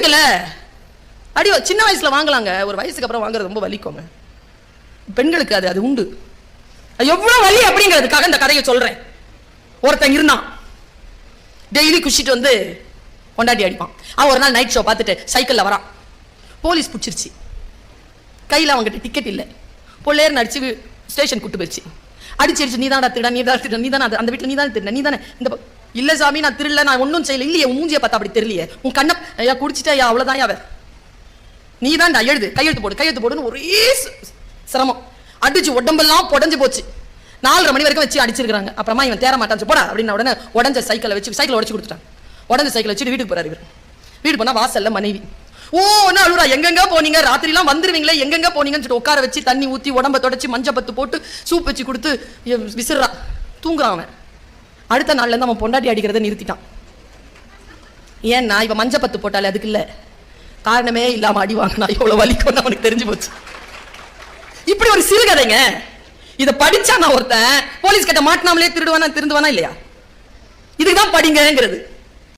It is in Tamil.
வாங்குறீங்கல்ல, அடி சின்ன வயசுல வாங்கலாங்க, ஒரு வயசுக்கு அப்புறம் வாங்குறது ரொம்ப வலிக்குங்க. பெண்களுக்கு அது உண்டு. எவ்வளவு வலி அப்படிங்கிறதுக்காக இந்த கதையை சொல்றேன். ஒருத்தன் இருந்தான், டெய்லி குஷிட்டு வந்து கொண்டாடி அடிப்பான். அவன் ஒரு நாள் நைட் ஷோ பார்த்துட்டு சைக்கிள்ல வரான். போலீஸ் பிடிச்சிருச்சு. கையில் அவங்ககிட்ட டிக்கெட் இல்லை. பொல்லேர்னு அடிச்சு ஸ்டேஷன் கூட்டு போயிடுச்சு. அடிச்சிருச்சு, நீ தானே திருட, நீ தான் திருட, நீ தானே அந்த வீட்டில் நீ தானே திருட, நீ தானே இந்த இல்ல சாமி நான் திருடல, நான் ஒன்றும் செய்யல. இல்லையே, உன் மூஞ்சியை பார்த்தா அப்படி தெரியலையே, உன் கண்ணை ஐயா குடிச்சிட்டா ஐயா அவ்வளோதான் அவர், நீ தான் எழுது, கையெழுத்து போடு, கையெழுத்து போடுன்னு ஒரே சிரமம். அடிச்சு உடம்பெல்லாம் புடஞ்சு போச்சு. 4:30 மணி வரைக்கும் வச்சு அடிச்சிருக்காங்க. அப்புறமா இவன் தேர மாட்டான் போடா அப்படின்னு உடனே உடஞ்ச சைக்கிளை வச்சு சைக்கிள் உடச்சு கொடுத்துட்டான். உடஞ்ச சைக்கிள் வச்சுட்டு வீட்டுக்கு போறாரு. இவர் வீடு போனா வாசல்ல மனைவி ஓ என்ன அழுறா, எங்கெங்க போனீங்க, ராத்திரிலாம் வந்துருவீங்களே, எங்கெங்க போனீங்கன்னு சொல்லிட்டு உட்கார வச்சு தண்ணி ஊற்றி உடம்ப தொடச்சி மஞ்சள் பத்து போட்டு சூப் வச்சு கொடுத்து விசிறா. தூங்குறான் அவன். அடுத்த நாள்ல இருந்து அவன் பொண்டாட்டி அடிக்கிறத நிறுத்திட்டான். ஏன்னா இவன் மஞ்சள் பத்து போட்டாலே அதுக்கு இல்லை, காரணமே இல்லாம அடி வாங்கினா எவ்வளவு வலிக்கும்னு அவனுக்கு தெரிஞ்சு போச்சு. இப்படி ஒரு சிறுகதைங்க. இதை படிச்சா நான் ஒருத்தன் போலீஸ் கிட்ட மாட்டினாமலே திருடுவானா இல்லையா? இதுக்குதான் படிங்கிறது.